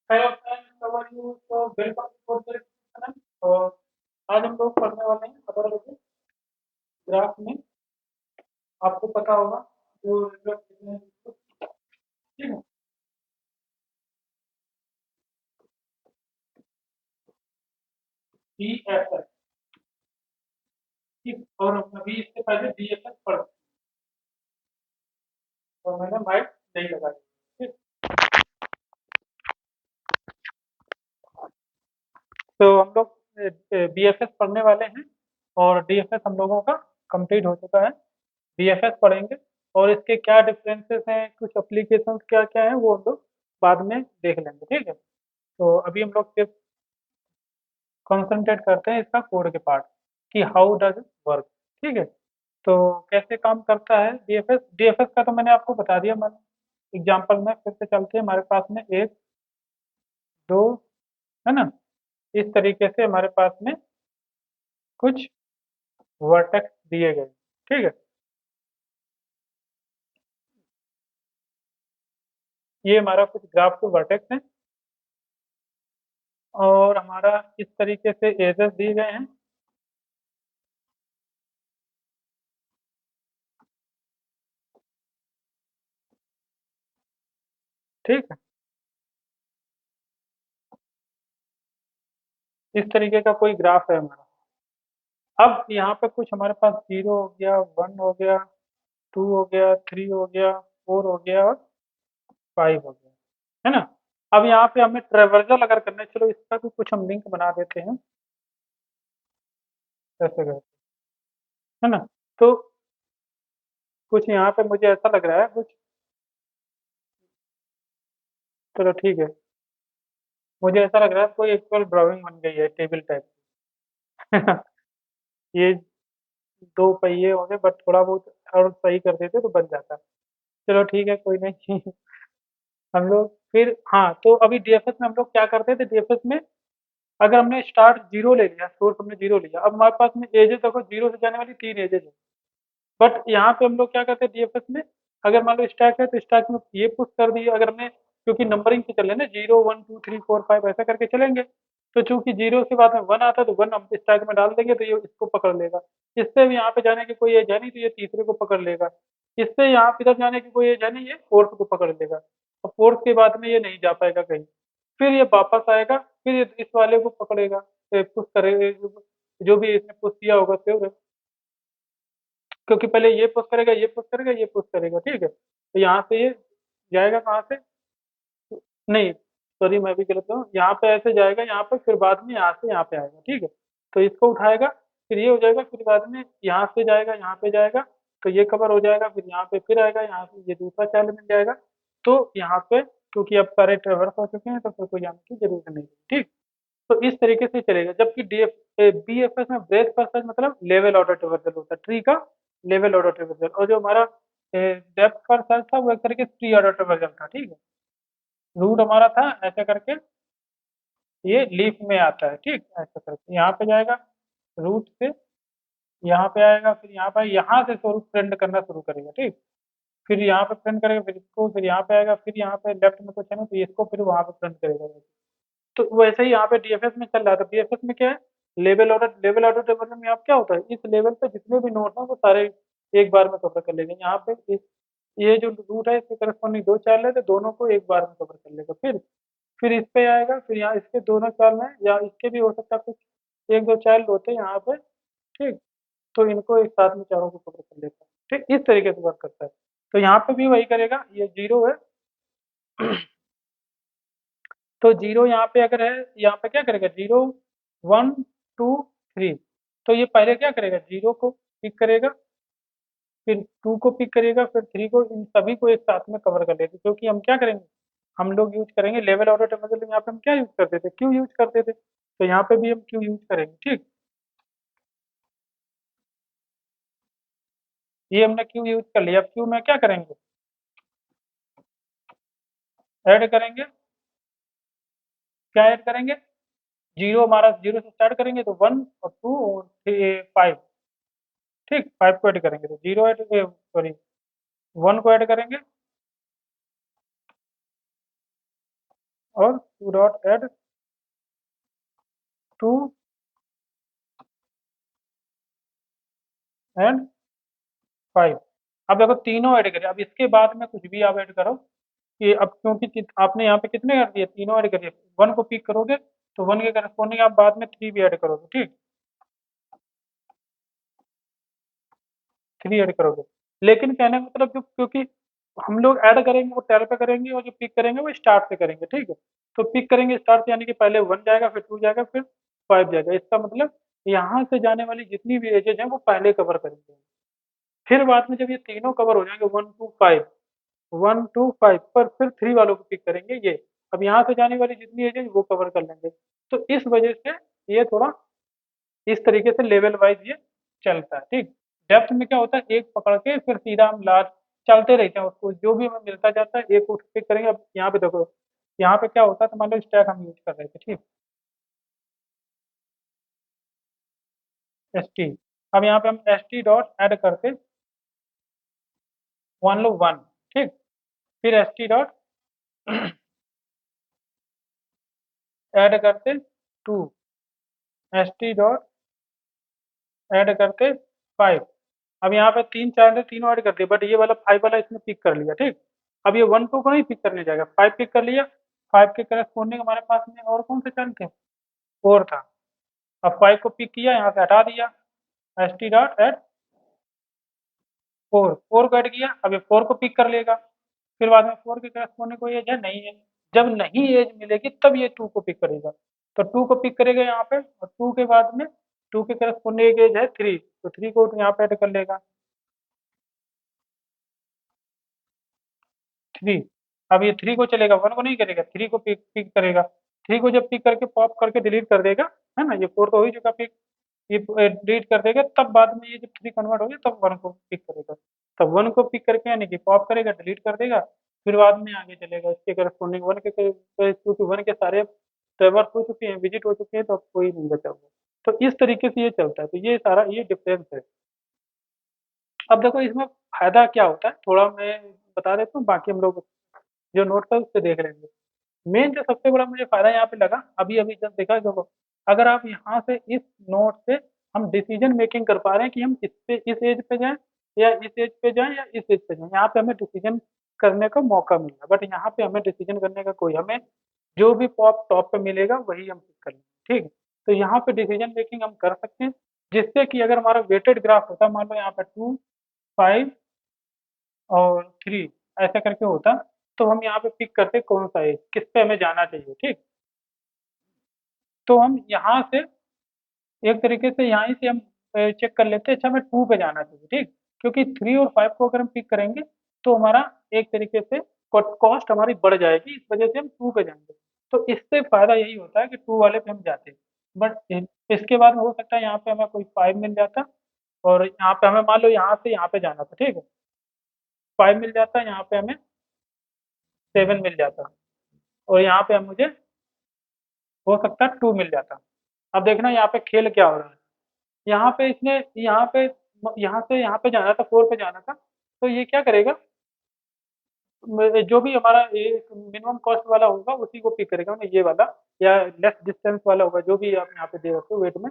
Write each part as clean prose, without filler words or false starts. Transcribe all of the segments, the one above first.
Hello friends, how are you? तो welcome to the channel. और आज हम लोग पढ़ने वाले हैं अगर ग्राफ में। आपको पता होगा जो ठीक है। DFS, ठीक। और हम अभी इससे पहले DFS पढ़, और मैंने माइक नहीं लगाई, ठीक। तो हम लोग BFS पढ़ने वाले हैं, और DFS हम लोगों का कंप्लीट हो चुका है। BFS पढ़ेंगे, और इसके क्या डिफरेंसेस हैं, कुछ एप्लीकेशंस क्या क्या हैं, वो हम लोग बाद में देख लेंगे, ठीक है। तो अभी हम लोग सिर्फ कंसंट्रेट करते हैं इसका कोड के पार्ट, कि हाउ डज वर्क, ठीक है। तो कैसे काम करता है डीएफएस? डीएफएस का तो मैंने आपको बता दिया। मैंने एग्जांपल में फिर से चलते हैं। हमारे पास में एक, दो, है ना। इस तरीके से हमारे पास में कुछ वर्टेक्स दिए गए, ठीक है। ये हमारा कुछ ग्राफ के वर्टेक्स हैं, और हमारा इस तरीके से एजेस दिए गए हैं, ठीक है। इस तरीके का कोई ग्राफ है हमारा। अब यहाँ पे कुछ हमारे पास जीरो हो गया, वन हो गया, टू हो गया, थ्री हो गया, फोर हो गया, और फाइव हो गया, है ना। अब यहाँ पे हमें ट्रेवर्जल अगर करना है, चलो इसका भी कुछ हम लिंक बना देते हैं, ऐसे करके, है ना। तो कुछ यहाँ पे मुझे ऐसा लग रहा है कुछ, चलो ठीक है। मुझे ऐसा लग रहा है कोई एक्चुअल ड्राइंग बन गई है टेबल टाइप ये दो पहिए होंगे, बट थोड़ा बहुत और सही कर देते तो बन जाता। चलो ठीक है, कोई नहीं हम लोग फिर, हाँ, तो अभी डीएफएस में हम लोग क्या करते थे? डीएफएस में अगर हमने स्टार्ट जीरो ले लिया, सोर्स हमने जीरो लिया, अब हमारे पास में एजेस देखो, जीरो से जाने वाली तीन एजेस है। बट यहाँ पे हम लोग क्या करते हैं डीएफएस में, अगर मान लो स्टैक है तो स्टैक में ये पुश कर दिए। अगर हमने, क्योंकि नंबरिंग से चल रहे हैं ना, zero one two three four five ऐसा करके चलेंगे, तो चूंकि जीरो के बाद में वन आता है तो वन हम स्टैक में डाल देंगे, तो ये इसको पकड़ लेगा। इससे भी यहाँ पे जाने की कोई एज है नहीं, तो ये तीसरे को पकड़ लेगा। इससे यहाँ पे इधर जाने की कोई एज है नहीं, ये फोर्थ को पकड़ लेगा। और फोर्थ के बाद में ये नहीं जा पाएगा कहीं। फिर ये वापस आएगा, फिर ये इस वाले को पकड़ेगा, पुश करेगा, जो भी इसने पुश किया होगा, क्योंकि पहले ये पुश करेगा, ये पुश करेगा, ये पुश करेगा, ठीक है। तो यहाँ से ये जाएगा कहाँ से? नहीं, सॉरी, मैं भी गलत हूँ। यहाँ पे ऐसे जाएगा यहाँ पे, फिर बाद में यहाँ से यहाँ पे आएगा, ठीक है। तो इसको उठाएगा, फिर ये हो जाएगा, फिर बाद में यहाँ से जाएगा, यहाँ पे जाएगा, तो ये कवर हो जाएगा, फिर यहाँ पे फिर आएगा, यहाँ से ये दूसरा चाइल्ड मिल जाएगा। तो यहाँ पे क्योंकि अब सारे ट्रेवर्स हो चुके हैं, तो फिर कोई जाने की जरूरत नहीं है, ठीक। तो इस तरीके से चलेगा। जबकि बीएफएस में ब्रेथ फर्स्ट सर्च मतलब लेवल ऑर्डर ट्रेवर्सल होता है, ट्री का लेवल ऑर्डर ट्रेवर्सल। और जो हमारा डेप्थ फर्स्ट सर्च था, वो एक तरीके से ट्री ऑर्डर ट्रेवर्सल था, ठीक है। रूट हमारा था ऐसा करके, ये लीफ में आता है, ठीक, ऐसा करके यहाँ पे जाएगा, रूट से यहाँ पे आएगा, फिर यहाँ पे यहाँ से स्वरूप प्रिंट करना शुरू करेगा, ठीक। फिर यहाँ पे प्रिंट करेगा, फिर इसको, फिर यहाँ पे आएगा, फिर यहाँ पे लेफ्ट में कुछ है ना, तो इसको फिर वहां पे प्रिंट करेगा। तो वैसे ही यहाँ पे डीएफएस में चल रहा था। डीएफएस में क्या है? लेवल ऑर्डर टेबल में यहाँ क्या होता है, इस लेवल पे जितने भी नोट हैं वो सारे एक बार में कवर कर लेंगे। यहाँ पे ये जो रूट है, इसके करस्पॉन्डिंग दो चाइल्ड है, तो दोनों को एक बार में कवर कर लेगा। फिर इस पे आएगा, फिर यहाँ इसके दोनों चाइल्ड हैं, या इसके भी हो सकता है, कुछ एक दो चाइल्ड होते हैं यहाँ पे, ठीक। तो इनको एक साथ में चारों को कवर कर लेता है, ठीक। इस तरीके से वर्क करता है। तो यहाँ पे भी वही करेगा, ये जीरो है तो जीरो यहाँ पे अगर है, यहाँ पे क्या करेगा? Zero, one, two, three. तो ये पहले क्या करेगा? जीरो को पिक करेगा, फिर टू को पिक करेगा, फिर थ्री को, इन सभी को एक साथ में कवर कर लेते। क्योंकि हम क्या करेंगे, हम लोग यूज करेंगे लेवल ऑर्डर टेबल। मतलब यहाँ पे हम क्या यूज करते थे? क्यू यूज करते थे, तो यहाँ पे भी हम क्यू यूज करेंगे, ठीक। ये हमने क्यू यूज कर लिया। अब क्यू में क्या करेंगे? ऐड करेंगे। क्या ऐड करेंगे? जीरो, हमारा जीरो से स्टार्ट करेंगे, तो वन और टू और थ्री, फाइव, ठीक। फाइव को ऐड करेंगे, तो जीरो ऐड, सॉरी, वन को ऐड करेंगे, और two dot add two and 5। अब देखो तीनों ऐड करिए, अब इसके बाद में कुछ भी आप ऐड करो, कि अब क्योंकि आपने यहाँ पे कितने कर दिए, तीनों ऐड करिए, 1 को पिक करोगे तो 1 के करस्पॉन्डिंग आप बाद में 3 भी ऐड करोगे, ठीक, 3 ऐड करोगे। लेकिन कहने का मतलब क्योंकि हम लोग ऐड करेंगे वो टेल पे करेंगे और जो पिक करेंगे वो स्टार्ट से करेंगे, ठीक है। तो पिक करेंगे स्टार्ट से, यानी कि पहले 1 जाएगा, फिर 2 जाएगा, फिर 5 जाएगा। इसका मतलब यहाँ से जाने वाली जितनी भी एजेज हैं वो पहले कवर करेंगे। फिर बाद में जब ये तीनों कवर हो जाएंगे 1 to 5 पर फिर 3 वालों को पिक करेंगे ये। अब यहाँ से जाने वाली जितनी एजेज वो कवर कर लेंगे। तो इस वजह से ये थोड़ा इस तरीके से लेवल वाइज ये चलता है, ठीक। डेप्थ में क्या होता है, एक पकड़ के फिर सीधा हम लास्ट चलते रहते हैं, उसको जो भी हमें मिलता जाता है एक उठ पिक करेंगे। अब यहाँ पे देखो, यहाँ पे क्या होता है, तो मान लो स्टैक हम यूज कर रहे थे, ठीक, एस टी। अब यहाँ पे हम एस टी डॉट एड करते, वन लो 1, ठीक, फिर एस टी डॉट ऐड करते 2, एस टी डॉट ऐड करते 5। अब यहाँ पे 3 4 थे, तीनों ऐड कर दिए, बट ये वाला 5 वाला इसने पिक कर लिया, ठीक। अब ये 1 2 को नहीं पिक करने जाएगा, 5 पिक कर लिया। 5 के करस्पॉन्डिंग हमारे पास में और कौन से चांद थे, 4 था। अब 5 को पिक किया, यहाँ से हटा दिया, एस टी डॉट एड 4 को ऐड किया। अब ये 4 को पिक कर लेगा, फिर बाद में 4 के करस्पॉन्डिंग कोई एज है नहीं है। जब नहीं एज मिलेगी तब ये 2 को पिक करेगा। तो 2 को पिक करेगा यहाँ पे, और 2 के बाद में 2 के करस्पॉन्डिंग एक एज है 3, तो 3 को यहाँ पे ऐड कर लेगा, 3। अब ये 3 को चलेगा, 1 को नहीं करेगा, 3 को पिक पिक करेगा। 3 को जब पिक करके पॉप करके डिलीट कर देगा, है ना, ये 4 तो हो ही चुका पिक, ये डिलीट कर देगा, तब बाद में ये जब 3 कन्वर्ट हो गया तब 1 को पिक करेगा। तब 1 को पिक करके यानी कि पॉप करेगा, डिलीट कर देगा, फिर बाद में आगे चलेगा इसके करस्पॉन्डिंग 1 के, क्योंकि 1 के सारे ट्रेवर्स हो चुके हैं, विजिट हो चुके हैं, तो अब कोई नहीं बचा हुआ। तो इस तरीके से ये चलता है, तो ये सारा ये डिफरेंस है। अब देखो इसमें फायदा क्या होता है, थोड़ा मैं बता देता हूँ, बाकी हम लोग जो नोट्स है उससे देख लेंगे। मेन जो सबसे बड़ा मुझे फायदा यहाँ पे लगा, अभी अभी जब देखा, देखो अगर आप यहाँ से इस नोट से हम डिसीजन मेकिंग कर पा रहे हैं कि हम इस पे इस एज पे जाएं, या इस एज पे जाएं, या इस एज पे जाएं, यहाँ पे हमें डिसीजन करने का मौका मिल रहा है। बट यहाँ पे हमें डिसीजन करने का कोई, हमें जो भी पॉप टॉप पे मिलेगा वही हम पिक कर लेंगे, ठीक है। तो यहाँ पे डिसीजन मेकिंग हम कर सकते हैं, जिससे कि अगर हमारा वेटेड ग्राफ होता, मान लो यहाँ पे 2 5 और 3 ऐसा करके होता, तो हम यहाँ पे पिक करते कौन सा एज, किस पे हमें जाना चाहिए, ठीक। तो हम यहाँ से एक तरीके से यहाँ से हम चेक कर लेते हैं, अच्छा हमें 2 पे जाना चाहिए, ठीक, क्योंकि 3 और 5 को अगर हम पिक करेंगे तो हमारा एक तरीके से कॉस्ट हमारी बढ़ जाएगी, इस वजह से हम 2 पे जाएंगे। तो इससे फायदा यही होता है कि 2 वाले पे हम जाते हैं। बट इसके बाद में हो सकता है यहाँ पे हमें कोई 5 मिल जाता, और यहाँ पे हमें मान लो यहाँ से यहाँ पे जाना था, ठीक है, 5 मिल जाता, यहाँ पे हमें 7 मिल जाता, और यहाँ पे मुझे हो सकता है 2 मिल जाता। अब देखना यहाँ पे खेल क्या हो रहा है, यहाँ पे इसने यहाँ से यहाँ पे जाना था, 4 पे जाना था, तो ये क्या करेगा, जो भी हमारा मिनिमम कॉस्ट वाला होगा उसी को पिक करेगा, ये वाला, या लेस डिस्टेंस वाला होगा, जो भी आप यहाँ पे दे रखे हो वेट में।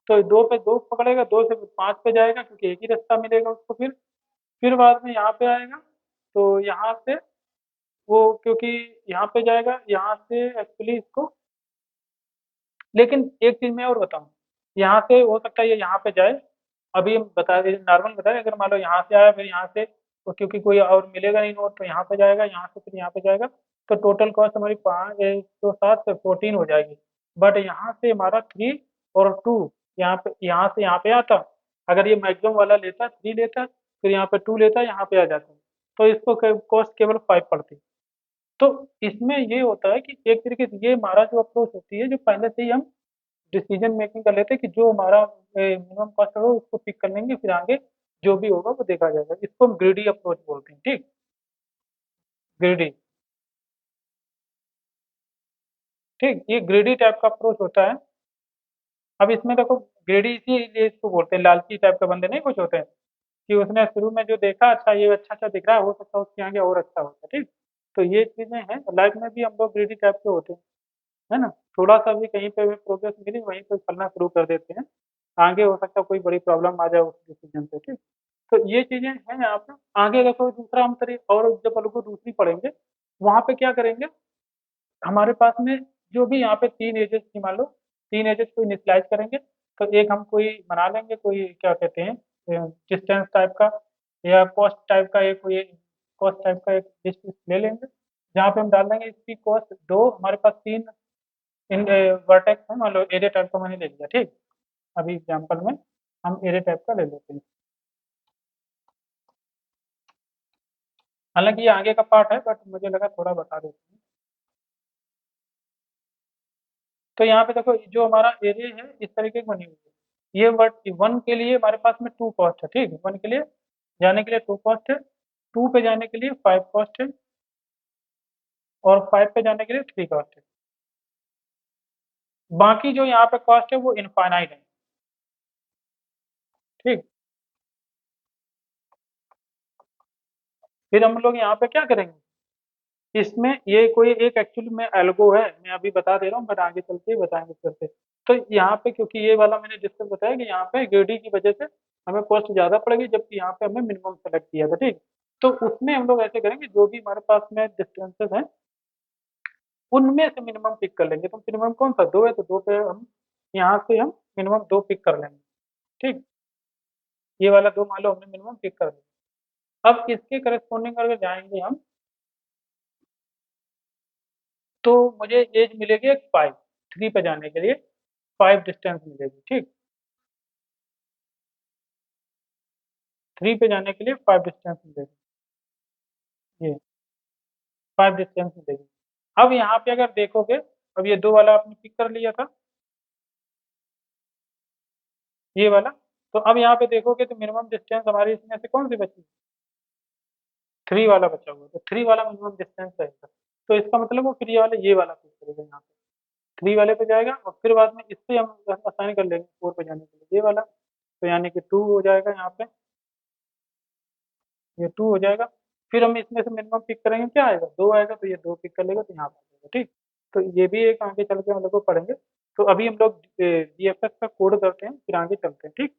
तो 2 पे 2 पकड़ेगा, 2 से 5 पे जाएगा, क्योंकि एक ही रास्ता मिलेगा उसको। फिर बाद में यहाँ पे आएगा, तो यहाँ से वो क्योंकि यहाँ पे जाएगा, यहाँ से एक्चुअली इसको, लेकिन एक चीज मैं और बताऊँ, यहाँ से हो सकता है ये यहाँ पे जाए, अभी हम बता नॉर्मल बताए, अगर मान लो यहाँ से आया, फिर यहाँ से, तो क्योंकि कोई और मिलेगा नहीं नोट, तो यहाँ पे जाएगा, यहाँ से फिर यहाँ पे जाएगा, तो टोटल कॉस्ट हमारी 5 तो 7 से 14 हो जाएगी। बट यहाँ से हमारा 3 और 2, यहाँ पे यहाँ से यहाँ पे आता, अगर ये मैक्सिमम वाला लेता 3 लेता, फिर यहाँ पे 2 लेता, यहाँ पे आ जाता, तो इसको कॉस्ट केवल 5 पड़ती। तो इसमें ये होता है कि एक तरीके से ये हमारा जो अप्रोच होती है, जो पहले से ही हम डिसीजन मेकिंग कर लेते हैं कि जो हमारा मिनिमम कॉस्ट होगा उसको पिक कर लेंगे, फिर आगे जो भी होगा वो देखा जाएगा। इसको हम ग्रीडी अप्रोच बोलते हैं, ठीक, ग्रीडी, ठीक, ये ग्रीडी टाइप का अप्रोच होता है। अब इसमें देखो, ग्रीडी इसीलिए इसको बोलते हैं, लालची टाइप के बंदे नहीं कुछ होते हैं, कि उसने शुरू में जो देखा, अच्छा ये अच्छा अच्छा दिख रहा है, हो सकता है उसके आगे और अच्छा होता है, ठीक। तो ये चीज़ें हैं, लाइफ में भी हम लोग ग्रीडी टाइप के होते हैं, है ना? थोड़ा-सा भी कहीं पे भी प्रोग्रेस मिली वहीं पे फलना शुरू कर देते हैं। आगे हो सकता है कोई बड़ी प्रॉब्लम आ जाए उस डिसीज़न से, ठीक? तो ये चीज़ें हैं यहाँ पे। आगे देखो दूसरा हम तरी और जब लोगों दूसरी पढ़ेंगे, वहाँ पे क्या करेंगे, हमारे पास में जो भी यहाँ पे 3 एजेस थी मान लो, 3 एजेस को इनिशियलाइज़ करेंगे, तो एक हम कोई बना लेंगे कोई क्या कहते हैं डिस्टेंस टाइप का या कॉस्ट टाइप का एक कोई कॉस्ट टाइप का एक लिस्ट ले लेंगे, जहाँ पे हम डाल देंगे इसकी कॉस्ट 2 हमारे पास 3 इन वर्टेक्स है मान लो एरिया टाइप का मैंने ले लिया, ठीक? अभी एग्जांपल में हम एरिया टाइप का ले लेते हैं। हालाँकि ये आगे का पार्ट है बट मुझे लगा थोड़ा बता देते हैं। तो यहाँ पे देखो जो हमारा एरिया है इस तरीके की बनी हुई है। ये वर्ड 1 के लिए हमारे पास में 2 कॉस्ट है, ठीक है? 1 के लिए जाने के लिए 2 कॉस्ट है, 2 पे जाने के लिए 5 कॉस्ट है और 5 पे जाने के लिए 3 कॉस्ट है। बाकी जो यहाँ पे कॉस्ट है वो इनफाइनाइट है, ठीक? फिर हम लोग यहाँ पे क्या करेंगे, इसमें ये कोई एक एक्चुअली में एल्गो है, मैं अभी बता दे रहा हूँ बट आगे चल के बताएँगे फिर से। तो यहाँ पे क्योंकि ये वाला मैंने जिससे बताया कि यहाँ पे गेडी की वजह से हमें कॉस्ट ज़्यादा पड़ेगी जबकि यहाँ पे हमने मिनिमम सेलेक्ट किया था, ठीक? तो उसमें हम लोग ऐसे करेंगे जो भी हमारे पास में डिस्टेंसेस हैं, उनमें से मिनिमम पिक कर लेंगे। तो मिनिमम कौन-सा 2 है तो 2 पे हम यहाँ से हम मिनिमम 2 पिक कर लेंगे, ठीक? ये वाला 2 मान लो हमने मिनिमम पिक कर लिया। अब इसके करस्पॉन्डिंग अगर जाएँगे हम, तो मुझे एज मिलेगी एक 5, 3 पे जाने के लिए 5 डिस्टेंस मिलेगी, ठीक? 3 पे जाने के लिए 5 डिस्टेंस मिलेगी, ये 5 डिस्टेंस मिलेगी। अब यहाँ पे अगर देखोगे, अब ये 2 वाला आपने पिक कर लिया था, ये वाला, तो अब यहाँ पे देखोगे तो मिनिमम डिस्टेंस हमारी इसमें से कौन-सी बची? 3 वाला बचा हुआ है, तो 3 वाला मिनिमम डिस्टेंस रहेगा। तो इसका मतलब वो फिर ये वाला पिक करेगा यहाँ पे, 3 वाले पे जाएगा और फिर बाद में इससे हम असाइन कर लेंगे 4 पे जाने के लिए ये वाला, तो यानी कि 2 हो जाएगा यहाँ पे, ये 2 हो जाएगा। फिर हम इसमें से मिनिमम पिक करेंगे, क्या आएगा? 2 आएगा, तो ये 2 पिक कर लेगा तो यहाँ पे आ जाएगा, ठीक? तो ये भी एक आगे चल के हम लोग को पढ़ेंगे। तो अभी हम लोग डीएफएस का कोड करते हैं, फिर आगे चलते हैं, ठीक?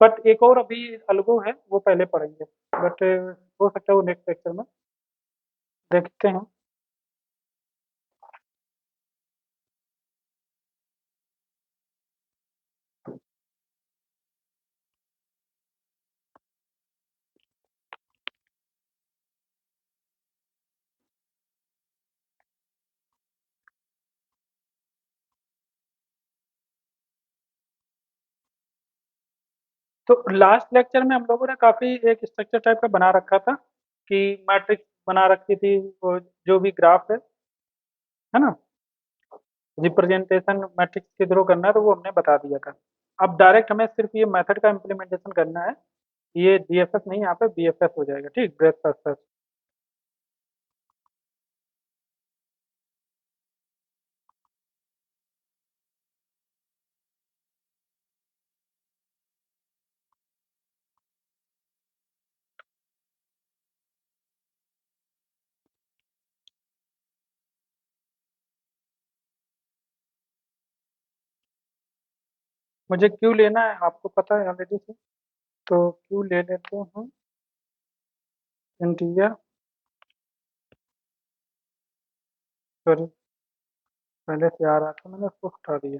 बट एक और अभी अल्गो है, वो पहले पढ़ेंगे। बट हो सकता है वो नेक्स्ट लेक्चर में देखते हैं। तो लास्ट लेक्चर में हम लोगों ने काफ़ी एक स्ट्रक्चर टाइप का बना रखा था कि मैट्रिक्स बना रखी थी, वो जो भी ग्राफ है ना? रिप्रेजेंटेशन मैट्रिक्स के थ्रू करना है तो वो हमने बता दिया था। अब डायरेक्ट हमें सिर्फ ये मेथड का इम्प्लीमेंटेशन करना है। ये डीएफएस नहीं, यहाँ पे बीएफएस हो जाएगा, ठीक? Breath first search. मुझे क्यू लेना है, आपको पता है ऑलरेडी से, तो क्यू ले लेते हैं। इंटीजर, सॉरी पहले से आ रहा था मैंने उसको हटा दिया।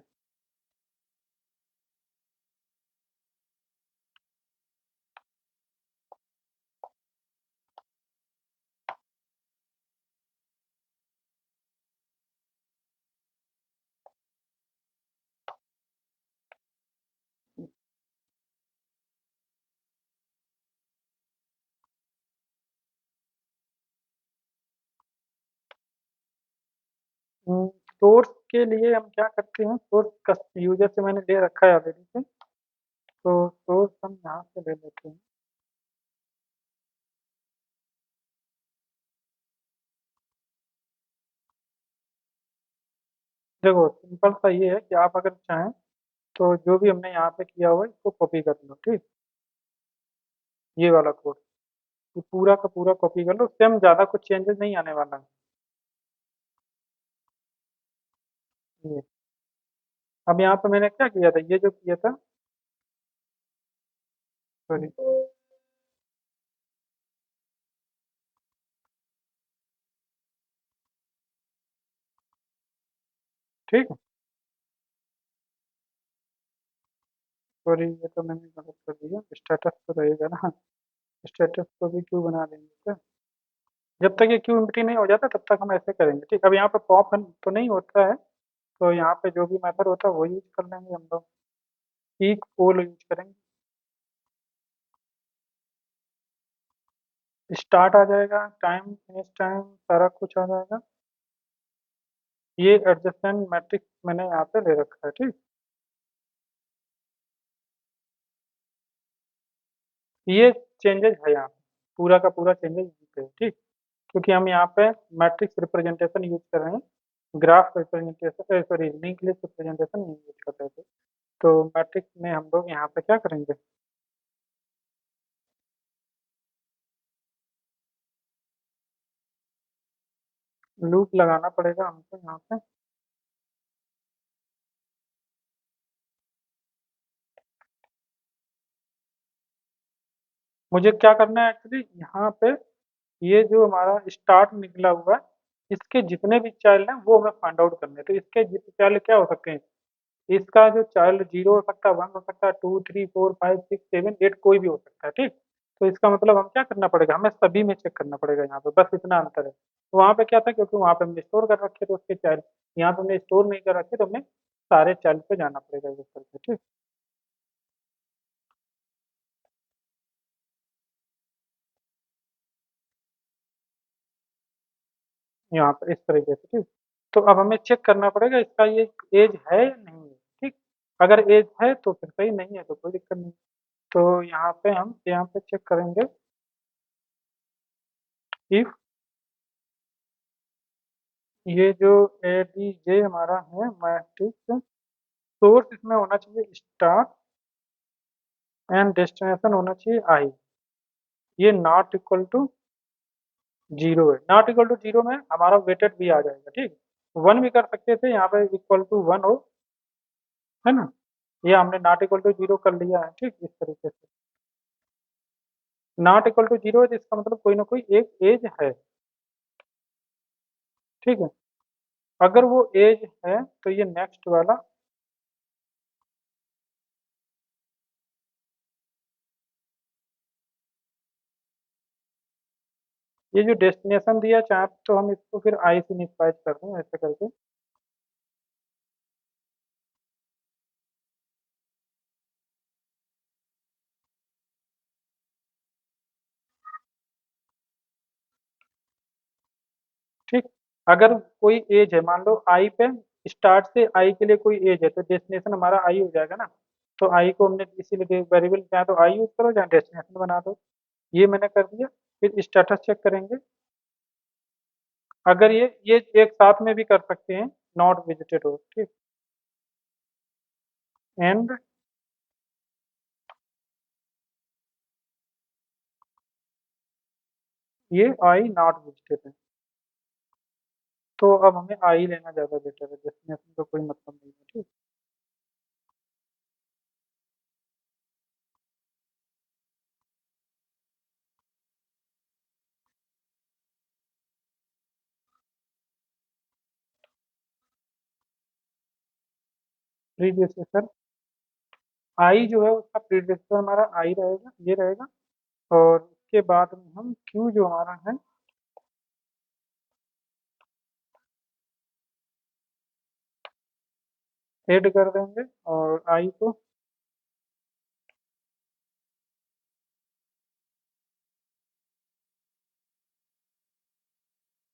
सोर्स के लिए हम क्या करते हैं, सोर्स यूजर से मैंने ले रखा है ऑलरेडी से, तो सोर्स हम यहाँ से ले लेते हैं। देखो सिंपल सा ये है कि आप अगर चाहें तो जो भी हमने यहाँ पे किया हुआ है इसको कॉपी कर लो, ठीक? ये वाला कोड ये पूरा का पूरा कॉपी कर लो, उससे हम ज़्यादा कुछ चेंजेस नहीं आने वाला है। ये अब यहाँ पे मैंने क्या किया था, ये जो किया था, सॉरी, ठीक है, सॉरी ये तो मैंने गलत कर दिया, स्टेटस तो रहेगा ना, स्टेटस को भी क्यों बना देंगे क्या? जब तक ये क्यू एम्प्टी नहीं हो जाता तब तक हम ऐसे करेंगे, ठीक। अब यहाँ पे पॉप तो नहीं होता है, तो यहाँ पे जो भी मेथड होता है वो यूज कर लेंगे हम लोग, पीक पोल यूज करेंगे। स्टार्ट आ जाएगा, टाइम फिनिश टाइम सारा कुछ आ जाएगा। ये एडजस्टमेंट मैट्रिक्स मैंने यहाँ पे ले रखा है, ठीक। ये चेंजेस है यहाँ पे, पूरा का पूरा चेंजेस है, ठीक। क्योंकि हम यहाँ पे मैट्रिक्स रिप्रेजेंटेशन यूज कर रहे हैं, graph representation, sorry link list representation नहीं यूज कर रहे थे। तो मैट्रिक्स में हम लोग यहाँ पे क्या करेंगे, लूप लगाना पड़ेगा हमको यहाँ पे। मुझे क्या करना है एक्चुअली यहाँ पे, ये जो हमारा स्टार्ट निकला हुआ है, इसके जितने भी चाइल्ड हैं वो हमें फाइंड आउट करने हैं। तो इसके जितने चाइल्ड क्या हो सकते हैं, इसका जो चाइल्ड 0 हो सकता है, 1 हो सकता है, 2 3 4 5 6 7 8 कोई भी हो सकता है, ठीक। तो इसका मतलब हम क्या करना पड़ेगा, हमें सभी में चेक करना पड़ेगा यहाँ पे, बस इतना अंतर है। तो वहाँ पे क्या था, क्योंकि वहाँ पे हमने स्टोर कर रखे थे उसके चाइल्ड, यहाँ पे हमने स्टोर नहीं कर रखे, तो हमें सारे चाइल्ड पे जाना पड़ेगा यूज करके, ठीक। यहाँ पर इस तरीके से, ठीक। तो अब हमें चेक करना पड़ेगा इसका ये एज है या नहीं है, ठीक। अगर एज है तो फिर सही, नहीं है तो कोई दिक्कत नहीं। तो यहाँ पे हम यहाँ पे चेक करेंगे, इफ ये जो ए डी जे हमारा है मैट्रिक्स, सोर्स इसमें होना चाहिए स्टार्ट, एंड डेस्टिनेशन होना चाहिए आई, ये नॉट इक्वल टू जीरो है। नॉट इक्वल टू जीरो में हमारा वेटेड भी आ जाएगा, ठीक। वन भी कर सकते थे, यहाँ पे इक्वल टू वन हो, है ना। ये हमने नॉट इक्वल टू जीरो कर लिया है, ठीक, इस तरीके से। नॉट इक्वल टू जीरो है तो इसका मतलब कोई ना कोई एक एज है, ठीक है। अगर वो एज है तो ये नेक्स्ट वाला, ये जो डेस्टिनेशन दिया चाहे तो हम इसको फिर आई से इनिशियलाइज कर दें ऐसे करके। ठीक। अगर कोई एज है, मान लो आई पे, स्टार्ट से आई के लिए कोई एज है, तो डेस्टिनेशन हमारा आई हो जाएगा ना। तो आई को हमने इसीलिए वेरिएबल चाहे तो आई यूज करो, चाहे डेस्टिनेशन बना दो। ये मैंने कर दिया। फिर स्टेटस चेक करेंगे, अगर ये एक साथ में भी कर सकते हैं, नॉट विजिटेड हो, ठीक। एंड ये आई नॉट विजिटेड है, तो अब हमें आई लेना ज़्यादा बेटर है, डेस्टिनेशन का कोई मतलब नहीं है, ठीक। प्रीडिसेसर आई जो है उसका प्रीडिसेसर हमारा आई रहेगा, ये रहेगा। और उसके बाद में हम क्यू जो हमारा है, ऐड कर देंगे और आई को।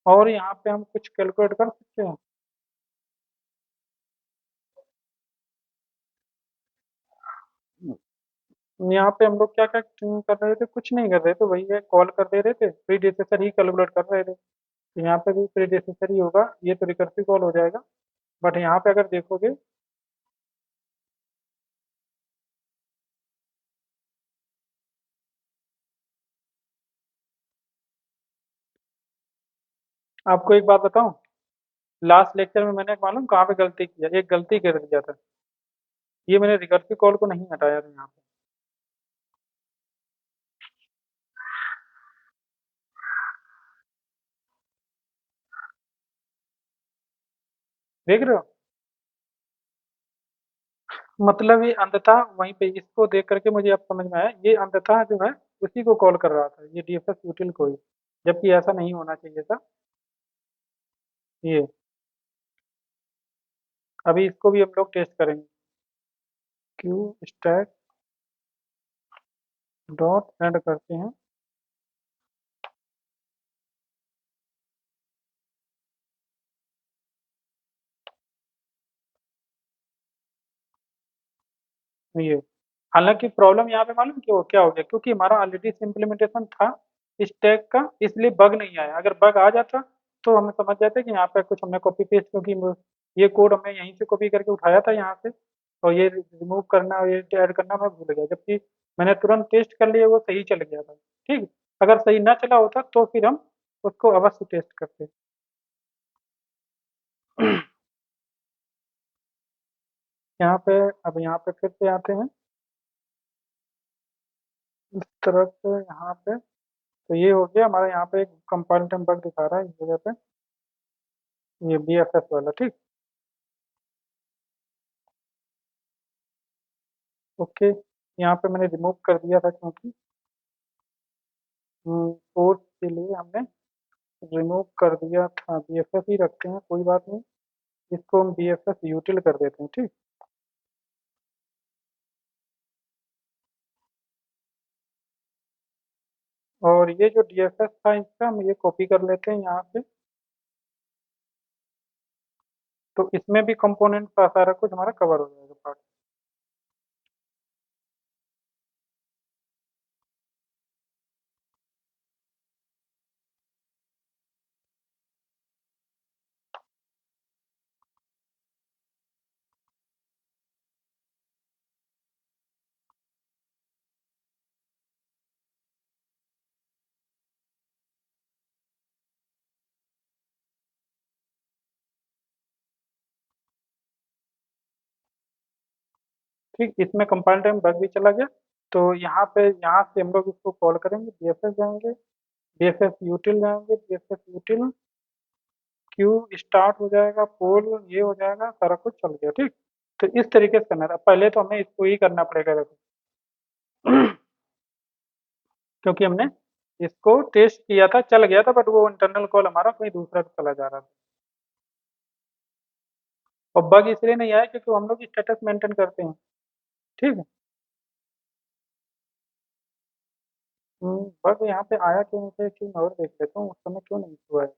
और यहाँ पे हम कुछ कैलकुलेट कर सकते हैं, यहाँ पे हम लोग क्या क्या कर रहे थे, कुछ नहीं कर रहे थे, वही है कॉल कर दे रहे थे, प्रीडिसेसर ही कैलकुलेट कर रहे थे। तो यहाँ पे भी प्रीडिसेसर ही होगा, ये तो रिकर्सिव कॉल हो जाएगा। बट यहाँ पे अगर देखोगे, आपको एक बात बताऊं, लास्ट लेक्चर में मैंने मालूम कहाँ पे गलती किया, एक गलती कर दिया था। ये मैंने रिकर्सिव कॉल को नहीं हटाया था यहाँ पे। देख रहे हो, मतलब ये अंततः वहीं पे इसको देख करके मुझे अब समझ में आया, ये अंततः जो है उसी को कॉल कर रहा था, ये डीएफएस यूटिल को ही, जबकि ऐसा नहीं होना चाहिए था। ये अभी इसको भी हम लोग टेस्ट करेंगे। क्यू स्टैक डॉट ऐड करते हैं। ये हालांकि प्रॉब्लम यहाँ पे मालूम क्यों क्या हो गया, क्योंकि हमारा ऑलरेडी इम्प्लीमेंटेशन था स्टैक का, इसलिए बग नहीं आया। अगर बग आ जाता तो हमें समझ जाते कि यहाँ पे कुछ हमने कॉपी पेस्ट, क्योंकि ये कोड हमने यहीं से कॉपी करके उठाया था यहाँ से, और ये रिमूव करना और ये ऐड करना मैं भूल गया, जबकि मैंने तुरंत टेस्ट कर लिया, वो सही चल गया था। ठीक, अगर सही ना चला होता तो फिर हम उसको अवश्य टेस्ट करते। यहाँ पे, अब यहाँ पे फिर से आते हैं इस तरफ से यहाँ पे। तो ये हो गया हमारा, यहाँ पे एक कंपाइल टाइम बग दिखा रहा है इस जगह पे, ये BFS वाला। ठीक, ओके, यहाँ पे मैंने रिमूव कर दिया था, क्योंकि कोर्स के लिए हमने रिमूव कर दिया था। BFS ही रखते हैं, कोई बात नहीं, इसको हम BFS यूटिल कर देते हैं। ठीक, और ये जो DFS था इसका हम ये कॉपी कर लेते हैं यहाँ पे। तो इसमें भी कंपोनेंट का सारा कुछ हमारा कवर हो जाएगा पार्ट। ठीक, इसमें कंपाइल टाइम बग भी चला गया। तो यहाँ पे, यहाँ से हम लोग इसको कॉल करेंगे, BFS जाएंगे, BFS यूटिल जाएंगे, BFS यूटिल क्यू स्टार्ट हो जाएगा, पोल ये हो जाएगा, सारा कुछ चल गया। ठीक, तो इस तरीके से करना था। पहले तो हमें इसको ही करना पड़ेगा, देखो क्योंकि हमने इसको टेस्ट किया था, चल गया था, बट वो इंटरनल कॉल हमारा कोई दूसरा पे चला जा रहा था। और बग इसलिए नहीं आया क्योंकि हम लोग स्टेटस मेंटेन करते हैं। ठीक है, बग यहाँ पे आया क्यों, मुझे क्यों मैं और देख लेता हूँ उस समय क्यों नहीं हुआ है।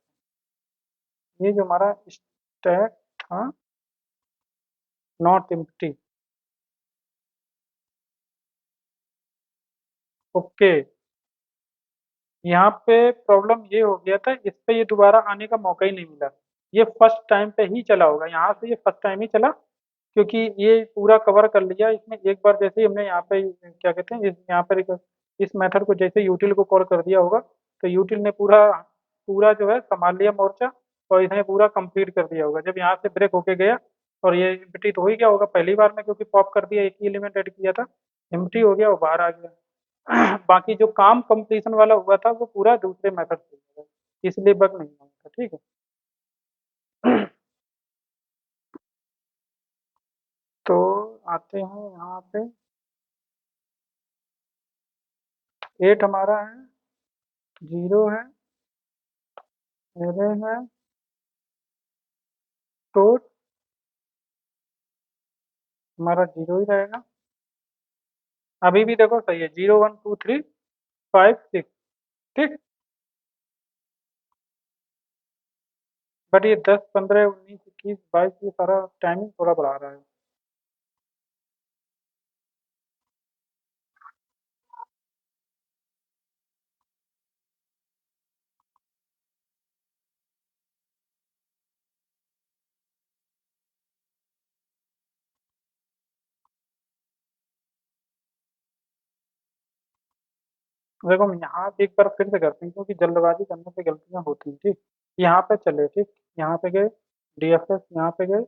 ये जो हमारा स्टैक था नॉट एम्प्टी, ओके, यहाँ पे प्रॉब्लम ये हो गया था, इस पे ये दोबारा आने का मौका ही नहीं मिला। ये फर्स्ट टाइम पे ही चला होगा, यहाँ से ये फर्स्ट टाइम ही चला, क्योंकि ये पूरा कवर कर लिया इसने एक बार। जैसे ही हमने यहाँ पे क्या कहते हैं, यहाँ पर इस मेथड को जैसे यूटिल को कॉल कर दिया होगा, तो यूटिल ने पूरा पूरा जो है संभाल लिया मोर्चा, और इसने पूरा कंप्लीट कर दिया होगा। जब यहाँ से ब्रेक होके गया, और ये एम्प्टी तो हो ही गया होगा पहली बार में, क्योंकि पॉप कर दिया, एक ही एलिमेंट ऐड किया था, एम्प्टी हो गया, वो बाहर आ गया। बाकी जो काम कंप्लीशन वाला हुआ था वो पूरा दूसरे मेथड से हुआ था, इसलिए बग नहीं हुआ था। ठीक है। तो आते हैं यहाँ पे, 8 हमारा है, 0 है, एरर है, तो हमारा 0 ही रहेगा। अभी भी देखो सही है, 0 1 2 3 5 6। ठीक, बट ये 10 15 19 21 22 ये सारा टाइमिंग थोड़ा बढ़ा रहा है। देखो हम यहाँ एक बार फिर से करते हैं, क्योंकि जल्दबाजी करने से गलतियाँ होती हैं। ठीक, यहाँ पे चले, ठीक, यहाँ पे गए, डीएफएस यहाँ पे गए,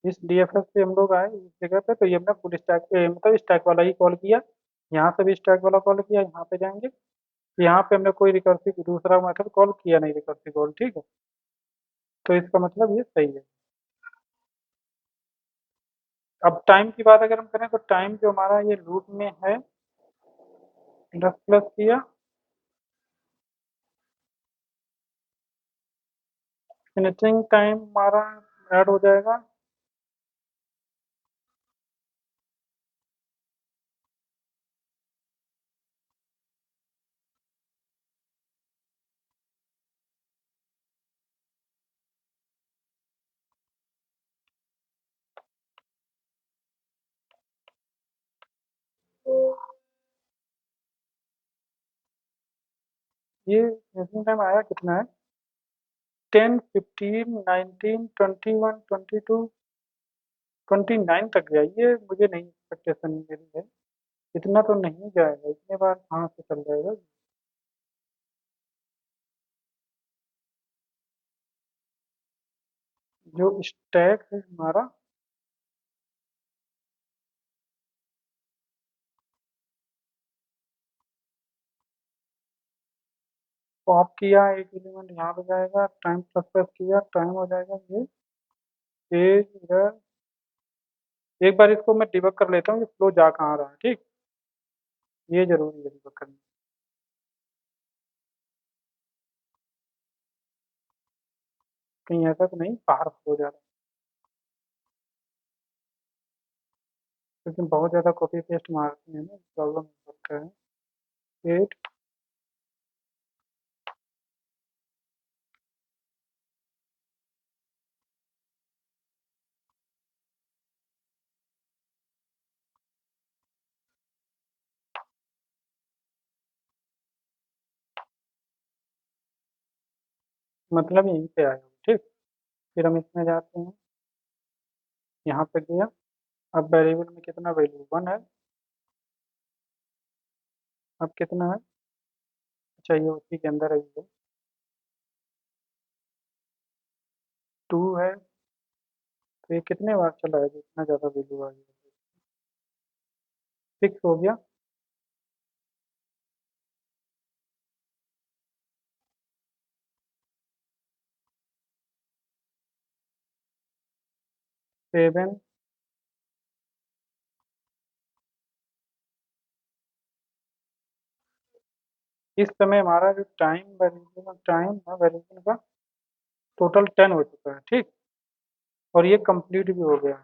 इस डीएफएस से हम लोग आए इस जगह पे, तो ये हमने फुल स्टैक मतलब स्टैक वाला ही कॉल किया। यहाँ से भी स्टैक वाला कॉल किया, यहाँ पे जाएंगे, यहाँ पे हमने कोई रिकर्सिव दूसरा मेथड कॉल किया नहीं, रिकर्सिव कॉल, ठीक है। तो इसका मतलब ये सही है। अब टाइम की बात अगर हम करें तो टाइम जो हमारा ये लूप में है 10 प्लस किया, फिनिशिंग टाइम हमारा ऐड हो जाएगा, ये फिनिशिंग टाइम आया कितना है, 10, 15, 19, 21, 22, 29 तक गया। ये मुझे नहीं एक्सपेक्टेशन मेरी है, इतना तो नहीं जाएगा, इतने बार कहाँ से चल जाएगा। जो स्टैक है हमारा, पॉप किया, एक एलिमेंट यहाँ पे जाएगा, टाइम प्लस प्लस किया, टाइम हो जाएगा ये इधर। एक बार इसको मैं डिबग कर लेता हूँ, ये फ्लो जा कहाँ रहा है, ठीक, ये जरूरी है डिबग करना। कहीं ऐसा तो नहीं बाहर फ्लो जा रहा है, क्योंकि बहुत ज़्यादा कॉपी पेस्ट मारते हैं ना, प्रॉब्लम हो सकता है। 8, मतलब यहीं पे आया, ठीक। फिर हम इसमें जाते हैं, यहाँ पे गया, अब वेरिएबल में कितना वैल्यू 1 है, अब कितना है, अच्छा ये उसी के अंदर है, ये 2 है। तो ये कितने बार चला है जो इतना ज़्यादा वैल्यू आ गया, 6 हो गया। 7, इस समय हमारा जो टाइम है वेरिएबल का टोटल 10 हो चुका है, ठीक, और ये कंप्लीट भी हो गया है।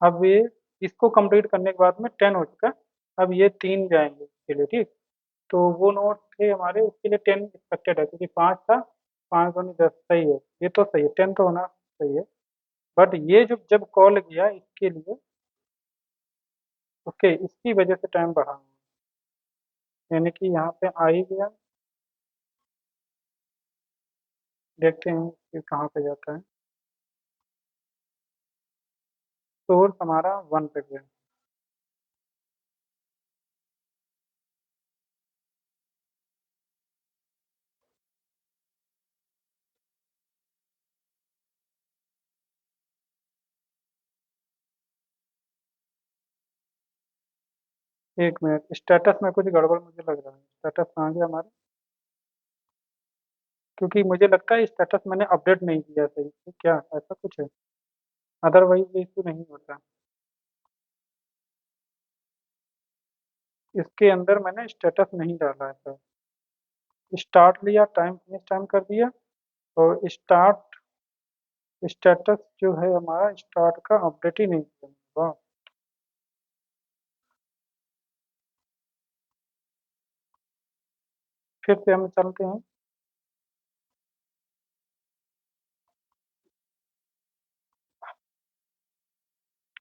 अब ये इसको कंप्लीट करने के बाद में 10 हो चुका है, अब ये 3 जाएंगे इसके लिए, ठीक। तो वो नोट थे हमारे, उसके लिए 10 एक्सपेक्टेड है, क्योंकि 5 था, 5 दूनी 10, सही है, ये तो सही है, 10 तो होना सही है। बट ये जो जब कॉल किया इसके लिए, ओके, इसकी वजह से टाइम बढ़ा, यानी कि यहाँ पे आ ही गया। देखते हैं कि कहाँ पे जाता है, सोर्स हमारा 1 पे गया। एक मिनट, स्टेटस में कुछ गड़बड़ मुझे लग रहा है, स्टेटस कहाँ गया हमारा, क्योंकि मुझे लगता है स्टेटस मैंने अपडेट नहीं किया सही से, क्या ऐसा कुछ है, अदरवाइज ये इशू नहीं होता। इसके अंदर मैंने स्टेटस नहीं डाला है सर, स्टार्ट लिया, टाइम फिनिश टाइम कर दिया, और स्टार्ट स्टेटस जो है हमारा स्टार्ट का अपडेट ही नहीं किया। वाह, फिर से हम चलते हैं।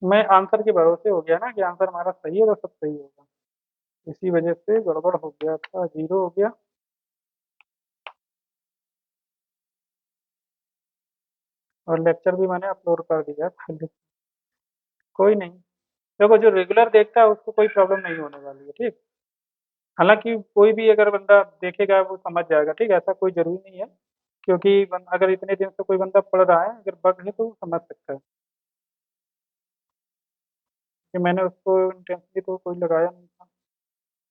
मैं आंसर के भरोसे हो गया ना कि आंसर हमारा सही है तो सब सही होगा, इसी वजह से गड़बड़ हो गया था, 0 हो गया। और लेक्चर भी मैंने अपलोड कर दिया है पहले। कोई नहीं, देखो जो रेगुलर देखता है उसको कोई प्रॉब्लम नहीं होने वाली है, ठीक। हालांकि कोई भी अगर बंदा देखेगा वो समझ जाएगा, ठीक है, ऐसा कोई जरूरी नहीं है, क्योंकि अगर इतने दिन से कोई बंदा पढ़ रहा है, अगर बग है तो वो समझ सकता है। कि मैंने उसको इंटेंसली तो कोई लगाया नहीं था।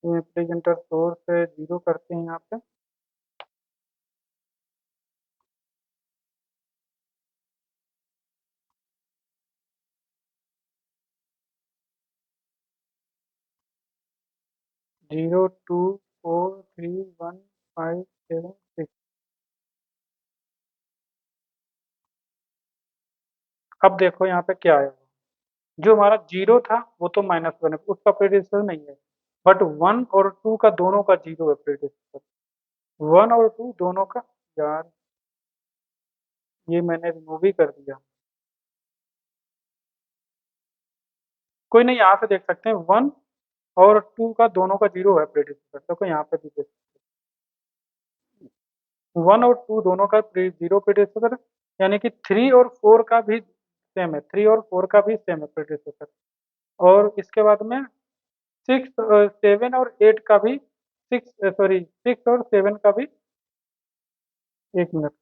प्रेजेंटर सोर्स 0 करते हैं यहाँ पे। 0 2 4 3 1 5 7 6। अब देखो यहाँ पे क्या आएगा। जो हमारा 0 था वो तो -1 है, उसका प्रेडिसेसर नहीं है। बट 1 और 2 का दोनों का 0 है प्रेडिसेसर। 1 और 2 दोनों का। यार ये मैंने रिमूव ही कर दिया। कोई नहीं, यहाँ से देख सकते हैं 1 और 2 का दोनों का 0 है प्रेडिसेसर, देखो यहाँ पे भी देख। 1 और 2 दोनों का 0 प्रेडिसेसर, यानी कि 3 और 4 का भी सेम है, 3 और 4 का भी सेम है प्रेडिसेसर। और इसके बाद में 6 7 और 8 का भी, 6 और 7 का भी। 1 मिनट।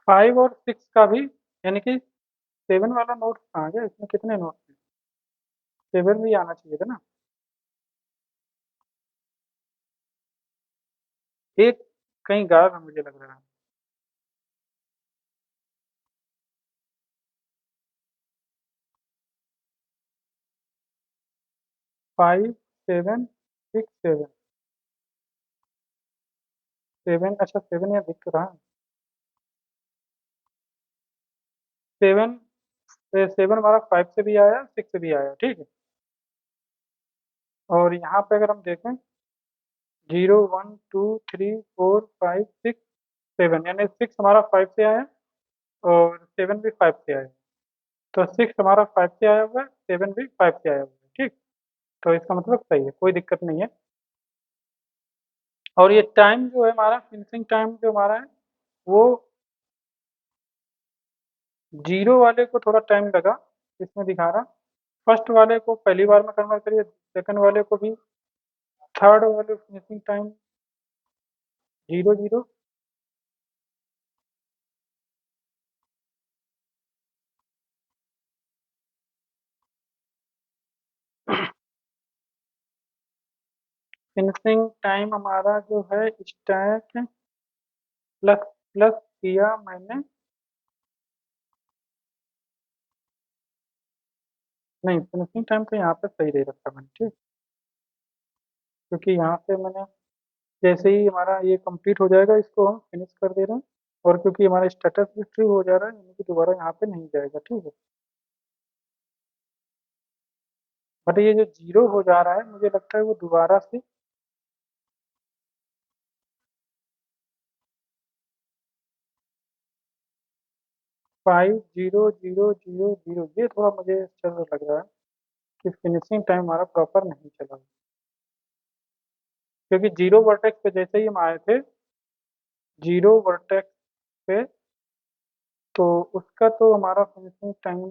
5 और 6 का भी, यानी कि 7 वाला नोट कहाँ गया, इसमें कितने नोट हैं? 7 भी आना चाहिए था ना। एक कहीं गायब है मुझे लग रहा है। 5 7 6 7। 7, अच्छा 7 यहाँ दिख रहा है। 7, 7 हमारा 5 से भी आया, 6 से भी आया, ठीक है। और यहाँ पे अगर हम देखें 0 1 2 3 4 5 6 7, यानी 6 हमारा 5 से आया और 7 भी 5 से आया। तो 6 हमारा 5 से आया हुआ है, 7 भी 5 से आया हुआ है, ठीक। तो इसका मतलब सही है, कोई दिक्कत नहीं है। और ये टाइम जो है हमारा, फिनिशिंग टाइम जो हमारा है वो 0 वाले को थोड़ा टाइम लगा, इसमें दिखा रहा। फर्स्ट वाले को पहली बार में कन्वर्ट करिए, सेकंड वाले को भी। थर्ड वाले फिनिशिंग टाइम 0 0। फिनिशिंग टाइम हमारा जो है स्टैक प्लस प्लस किया मैंने। नहीं, फिनिशिंग टाइम तो यहाँ पे सही दे रखा मैंने, ठीक। क्योंकि यहाँ पे मैंने जैसे ही हमारा ये कंप्लीट हो जाएगा, इसको हम फिनिश कर दे रहे हैं। और क्योंकि हमारा स्टेटस भी फ्री हो जा रहा है, यानी कि दोबारा यहाँ पे नहीं जाएगा, ठीक है। बट ये जो 0 हो जा रहा है, मुझे लगता है वो दोबारा से। 5 0 0 0 0, ये थोड़ा मुझे चल लग रहा है कि फिनिशिंग टाइम हमारा प्रॉपर नहीं चला। क्योंकि 0 वर्टेक्स पे जैसे ही हम आए थे, 0 वर्टेक्स पे, तो उसका तो हमारा फिनिशिंग टाइम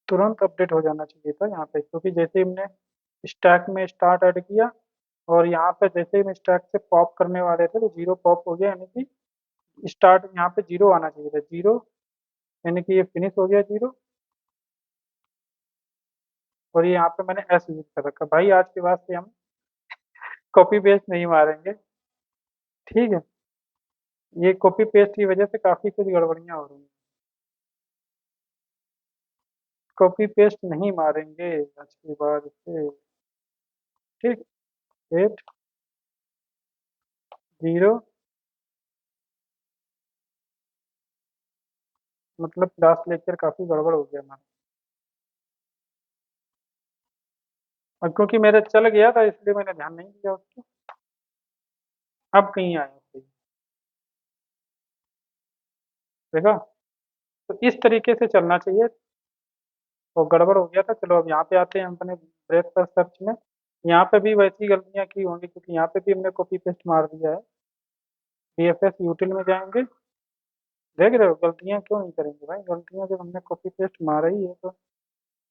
तुरंत अपडेट हो जाना चाहिए था यहाँ पे, क्योंकि जैसे ही हमने स्टैक में स्टार्ट ऐड किया, और यहाँ पे जैसे ही हम स्टैक से पॉप करने वाले थे तो 0 पॉप हो गया, यानी कि स्टार्ट यहाँ पे 0 आना चाहिए था, 0, यानी कि ये फिनिश हो गया 0। और ये यहाँ पे मैंने एस यूज कर रखा। भाई आज के बाद से हम कॉपी पेस्ट नहीं मारेंगे, ठीक है। ये कॉपी पेस्ट की वजह से काफ़ी कुछ गड़बड़ियाँ हो रही हैं। कॉपी पेस्ट नहीं मारेंगे आज के बाद से, ठीक। 8 0। मतलब लास्ट लेक्चर काफ़ी गड़बड़ हो गया हमारा। और क्योंकि मेरा चल गया था इसलिए मैंने ध्यान नहीं दिया उसको। अब कहीं आया सही, देखा। तो इस तरीके से चलना चाहिए। तो गड़बड़ हो गया था। चलो अब यहाँ पे आते हैं हम अपने ब्रेथ पर सर्च में। यहाँ पे भी वैसी गलतियाँ की होंगी, क्योंकि यहाँ पे भी हमने कॉपी पेस्ट मार दिया है। VFS यूटिल में जाएंगे। देख रहे हो गलतियाँ क्यों नहीं करेंगे भाई, गलतियाँ जब हमने कॉपी पेस्ट मारा ही है तो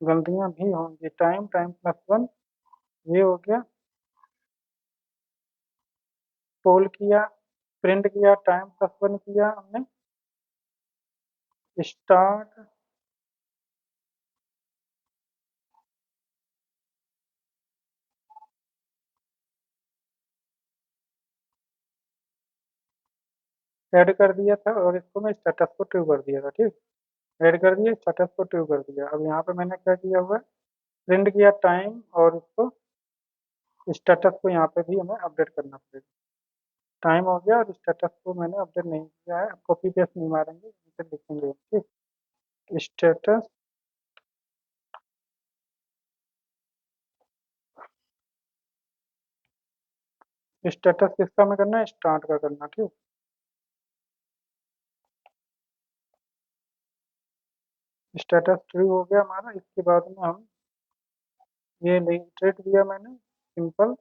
गलतियाँ भी होंगी। टाइम टाइम प्लस वन, ये हो गया। पोल किया, प्रिंट किया, टाइम प्लस वन किया हमने। स्टार्ट, ऐड कर दिया था और इसको मैं स्टेटस को ट्रू कर दिया था, ठीक। ऐड कर दिया, स्टेटस को ट्रू कर दिया। अब यहाँ पे मैंने क्या किया हुआ है, प्रिंट किया टाइम और उसको स्टेटस को यहाँ पे भी हमें अपडेट करना पड़ेगा। टाइम हो गया और स्टेटस को मैंने अपडेट नहीं किया है, कॉपी पेस्ट नहीं मारेंगे, इसे लिखेंगे, ठीक। स्टेटस, स्टेटस किसका में करना है, स्टार्ट का करना, ठीक। स्टेटस ट्रू हो गया हमारा। इसके बाद में हम ये लिटरेट दिया मैंने, सिंपल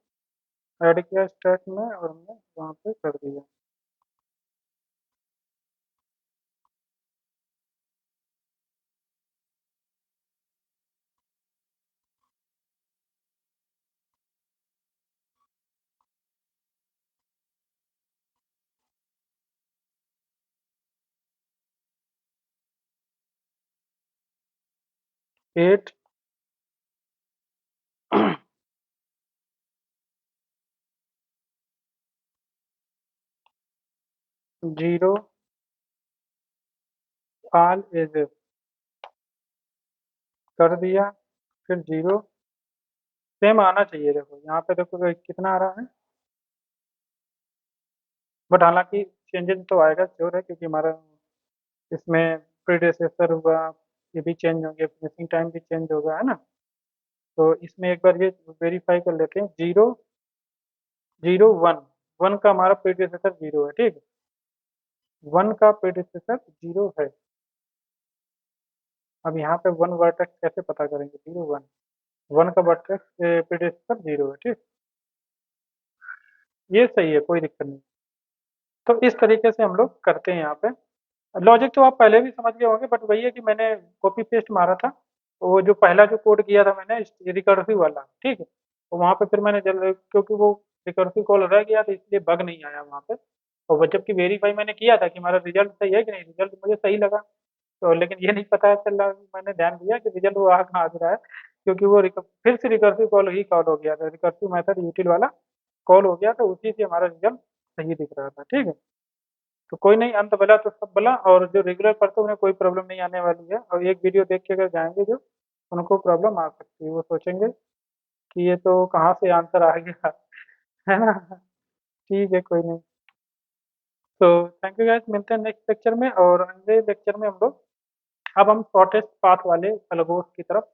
ऐड किया स्टैक में और हमने वहाँ पे कर दिया। एट, 0 ऑल एजेस कर दिया, फिर 0 सेम आना चाहिए। देखो यहाँ पे देखो कितना आ रहा है, बट हालांकि चेंजेस तो आएगा श्योर है, क्योंकि हमारा इसमें प्रीडिसेसर हुआ, ये भी चेंज होंगे, फिनिशिंग टाइम भी चेंज होगा, है ना। तो इसमें एक बार ये वेरीफाई कर लेते हैं। 0 0 1, 1 का हमारा प्रीडिसेसर 0 है, ठीक। 1 का प्रीडिसेसर 0 है। अब यहाँ पे 1 वर्टेक्स कैसे पता करेंगे, 0 1, 1 का वर्टेक्स प्रीडिसेसर 0 है, ठीक। ये सही है, कोई दिक्कत नहीं। तो इस तरीके से हम लोग करते हैं यहाँ पे। लॉजिक तो आप पहले भी समझ गए होंगे, बट वही है कि मैंने कॉपी पेस्ट मारा था, तो वो जो पहला जो कोड किया था मैंने रिकर्सिव वाला, ठीक है, तो वहाँ पे फिर मैंने क्योंकि वो रिकर्सिव कॉल रह गया तो इसलिए बग नहीं आया वहाँ पे। और वो जबकि वेरीफाई मैंने किया था कि हमारा रिजल्ट सही है कि नहीं, रिजल्ट मुझे सही लगा। तो लेकिन ये नहीं पता चला, मैंने ध्यान दिया कि रिजल्ट वो आ कहाँ आ रहा है, क्योंकि वो फिर से रिकर्सिव कॉल ही कॉल हो गया था, रिकर्सिव मेथड यूटिल वाला कॉल हो गया, तो उसी से हमारा रिजल्ट सही दिख रहा था, ठीक है। तो कोई नहीं, अंत भला तो सब भला, और जो रेगुलर पढ़ते हैं उन्हें कोई प्रॉब्लम नहीं आने वाली है, और एक वीडियो देख के अगर जाएंगे जो उनको प्रॉब्लम आ सकती है, वो सोचेंगे कि ये तो कहाँ से आंसर आ गया, है ना। ठीक है, कोई नहीं। तो थैंक यू गाइस, मिलते हैं नेक्स्ट लेक्चर में, और अगले लेक्चर में हम लोग अब हम शॉर्टेस्ट पाथ वाले एल्गोस की तरफ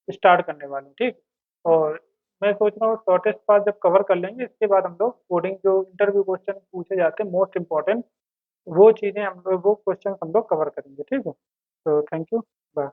स्टार्ट करने वाले हैं, ठीक। और मैं सोच रहा हूँ शॉर्टेस्ट पाथ जब कवर कर लेंगे, इसके बाद हम लोग कोडिंग जो इंटरव्यू क्वेश्चन पूछे जाते हैं मोस्ट इंपॉर्टेंट, वो चीज़ें हम लोग, वो क्वेश्चन हम लोग कवर करेंगे, ठीक है। तो थैंक यू, बाय।